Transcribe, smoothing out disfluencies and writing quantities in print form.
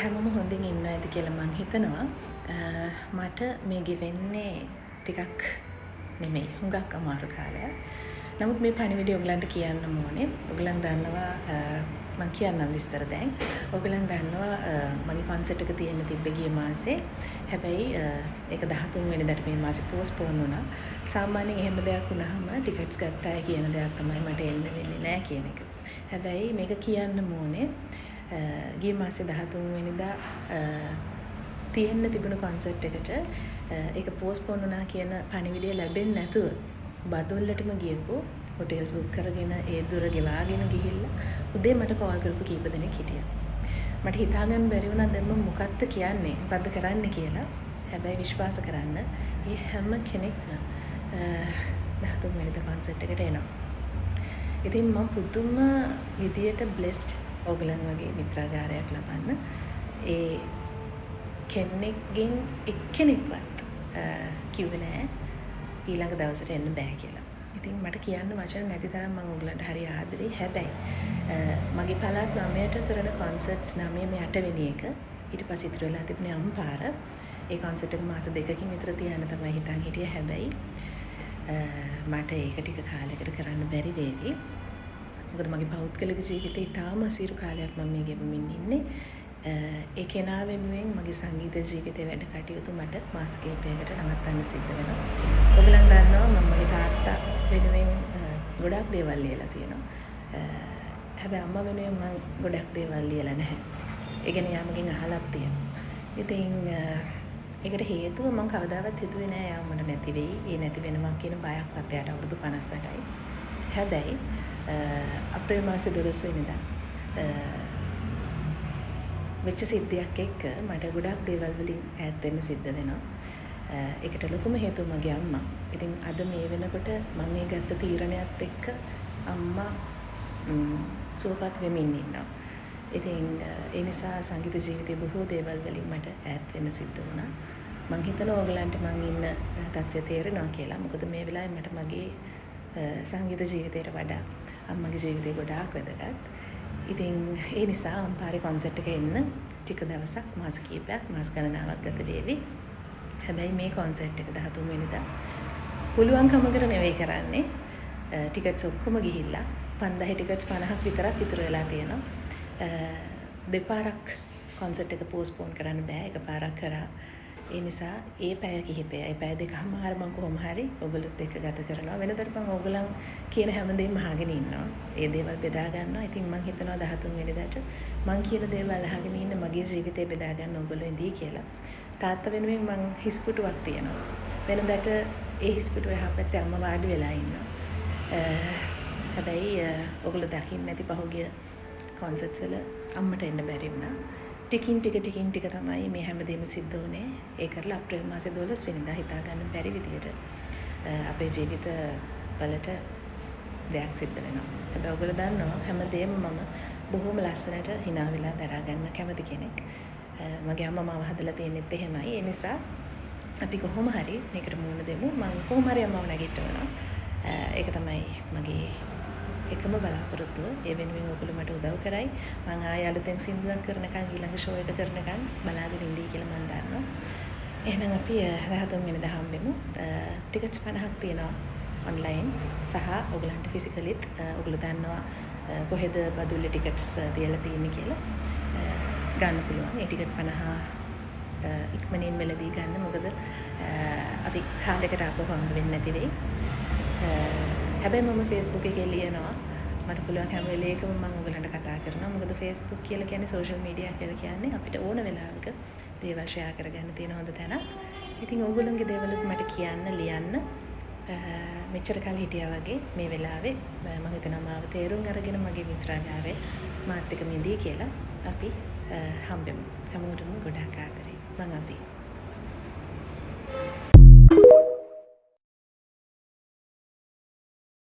හැමෝම හොඳින් ඉන්න ඇති කියලා මං හිතනවා. මට මේ ගෙවෙන්නේ ටිකක් නෙමෙයි හුඟක් අමාරු කාලයක්. නමුත් මේ පණිවිඩය ඔයගලන්ට කියන්න ඕනේ. ඔයගලන් දන්නවා මං කියන්නම් විස්තර දැන්. ඔයගලන් දන්නවා මගේ කන්සර්ට් එක තියෙන්න තිබ්බ ගිය මාසේ. හැබැයි ඒක 13 වෙනිදාට මේ මාසේ පෝස්ට්පෝන් වුණා. සාමාන්‍යයෙන් එහෙම දෙයක් වුණාම ටිකට්ස් ගත්තාය කියන දෙයක් තමයි මට එන්න වෙන්නේ නැහැ කියන එක. හැබැයි මේක කියන්න ඕනේ. ගිය මාසේ 13 වෙනිදා තියෙන්න තිබුණු කන්සර්ට් එකට ඒක පෝස්ට්පෝන් වුණා කියන පණිවිඩය ලැබෙන්නේ නැතුව බදුල්ලටම ගියපු හොටෙල්ස් බුක් කරගෙන ඒ දුර ගෙවාගෙන ගිහිල්ලා උදේ මට කෝල් කරපු කීප දෙනෙක් හිටියා. මට හිතාගන්න බැරි වුණා දැන් මම මොකක්ද කියන්නේ මොකද්ද කරන්න කියලා. හැබැයි විශ්වාස කරන්න මේ හැම කෙනෙක්ම 13 වෙනිදා කන්සර්ට් එකට එනවා. ඉතින් මම පුදුම විදියට බ්ලෙස්ඩ් ඔයගලන් වගේ මිත්‍රාගාරයක් ලබන්න. ඒ කෙනෙක්ගෙන් එක්කෙනෙක්වත් කිව්වේ නෑ ඊළඟ දවසට එන්න බෑ කියලා. ඉතින් මට කියන්න වචන නැති තරම් මම ඔයගලන්ට හරි ආදරෙයි. හැබැයි මගේ පළාත් 9ට කරන කොන්සර්ට්ස් 9 8 වෙනි එක ඊට පස්සේ ඉතුරු වෙලා තිබුණේ අම්පාර. ඒ කොන්සර්ට් එක මාස 2කින් විතර තියන්න තමයි හිතන් හිටියේ. හැබැයි මට ඒක ටික කාලයකට කරන්න බැරි වේවි. මොකද මගේ පෞද්ගලික ජීවිතේ ඉතාම අසීරු කාලයක් මම මේ ගෙවමින් ඉන්නේ. ඒ කෙනා වෙනුවෙන් මගේ සංගීත ජීවිතේ වැඩ කටයුතු මට මාස කිහිපයකට නවත්තන්න සිද්ධ වෙනවා. ඔයගලන් දන්නවා මම මගේ තාත්තා වෙනුවෙන් ගොඩක් දේවල් ලියලා තියෙනවා. හැබැයි අම්මා වෙනුවෙන් මම ගොඩක් දේවල් ලියලා නැහැ. ඒ ගැන යාමගෙන් අහලක් තියෙනවා. ඉතින් ඒකට හේතුව මම කවදාවත් හිතුවේ නෑ යාම මට නැති වෙයි. ඒ නැති වෙනවා කියන බයක්වත් එයාට අවුරුදු 58යි. හැබැයි අප්‍රේල් මාසේ 12 වෙනිදා වෙච්ච සිද්ධියක් එක්ක මට ගොඩක් දේවල් වලින් ඈත් වෙන්න සිද්ධ වෙනවා. ඒකට ලොකුම හේතුව මගේ අම්මා. ඉතින් අද මේ වෙනකොට මම මේ ගත්ත තීරණයත් එක්ක අම්මා සුවපත් වෙමින් ඉන්නවා. ඉතින් ඒ නිසා සංගීත ජීවිතේ බොහෝ දේවල් වලින් මට ඈත් වෙන්න සිද්ධ වුණා. මම හිතනවා ඔයගලන්ට මම ඉන්න තත්ත්වය තේරෙනවා කියලා. මොකද මේ වෙලාවේ මට මගේ සංගීත ජීවිතයට වඩා අම්මගේ ජීවිතේ ගොඩාක් වැදගත්. ඉතින් ඒ නිසා අම්පාරේ කොන්සර්ට් එක එන්න ටික දවසක් මාස කිහිපයක් මාස ගණනාවක් ගත වේවි. හැබැයි මේ කොන්සර්ට් එක 13 වෙනිදා පුළුවන්කමකට නෙවෙයි කරන්නේ. ටිකට්ස් ඔක්කොම ගිහිල්ලා 5000 ටිකට්ස් 50ක් විතරක් ඉතුරු වෙලා තියෙනවා. දෙපාරක් කොන්සර්ට් එක පෝස්ට්පෝන් කරන්න බෑ. එකපාරක් කරා. ඒ නිසා ඒ පැය කිහිපය, ඒ පැය දෙකමාර මම කොහොම හරි ඔයගොල්ලොත් එක්ක ගත කරනවා. වෙනදට මම ඔයගොල්ලන් කියන හැමදේම අහගෙන ඉන්නවා. ඒ දේවල් බෙදා ගන්නවා. ඉතින් මම හිතනවා 13 වෙනිදාට මම කියන දේවල් අහගෙන ඉන්න මගේ ජීවිතේ බෙදා ගන්න ඔයගොල්ලෝ ඉඳී කියලා. තාත්තා වෙනුවෙන් මම හිස්පුටුවක් තියනවා. වෙනදට ඒ හිස්පුටුවේ එහා අම්මා වාඩි වෙලා ඉන්නවා. හැබැයි ඔයගොල්ලෝ දකින්න නැති පහුගිය කොන්සර්ට්ස් වල අම්මට එන්න බැරි වුණා. ටිකින් ටික තමයි මේ හැමදේම සිද්ධ වුණේ. ඒ කරලා අප්‍රේල් මාසේ 12 වෙනිදා හිතා ගන්න බැරි විදියට අපේ ජීවිත වලට දෙයක් සිද්ධ වෙනවා. හැබැයි ඔයගොල්ලෝ දන්නවා හැමදේම මම බොහොම ලස්සනට hina වෙලා දරා ගන්න කැමති කෙනෙක්. මගේ අම්මා මාව හදලා තියෙනෙත් එහෙමයි. ඒ නිසා අපි කොහොම හරි මේකට මුහුණ දෙමු. මම කොහොම හරි අම්මව නැගිටවනවා. ඒක තමයි මගේ එකම බලාපොරොත්තුව. ඒ වෙනුවෙන් ඔයගොල්ලෝ මට උදව් කරයි. මම ආයෙ අලුතෙන් සින්දුවක් කරනකන් ඊළඟ ෂෝ එක කරනකන් බලාගෙන ඉඳී කියලා මම දන්නවා. එහෙනම් අපි 13 වෙනිදා හම්බෙමු. ටිකට්ස් 50ක් තියෙනවා ඔන්ලයින් සහ ඔයගලන්ට ෆිසිකලිත් ඔයගොල්ලෝ දන්නවා කොහෙද බදුල්ලේ ටිකට්ස් තියලා තියෙන්නේ කියලා ගන්න පුළුවන්. ඒ ටිකට් 50 ඉක්මනින් මෙලදී ගන්න. මොකද අපි කාලයකට ආපහු හම්බ වෙන්නේ නැති වෙයි. හැබැයි මම Facebook එකේ ලියනවා මට පුළුවන් හැම වෙලේකම මම ඔයගලන්ට කතා කරනවා. මොකද Facebook කියලා කියන්නේ සෝෂල් මීඩියා කියලා කියන්නේ අපිට ඕන වෙලාවක දේවල් ෂෙයා කරගන්න තියෙන හොඳ තැනක්. ඉතින් ඔයගොල්ලන්ගේ දේවලුත් මට කියන්න ලියන්න. මෙච්චර කල් හිටියා වගේ මේ වෙලාවේ මම හිතනවා මාව තේරුම් අරගෙන මගේ මිත්‍රාගාරේ මාත් එක්ක මිදී කියලා අපි හම්බෙමු. හැමෝටම ගොඩාක් ආදරේ. මම අපි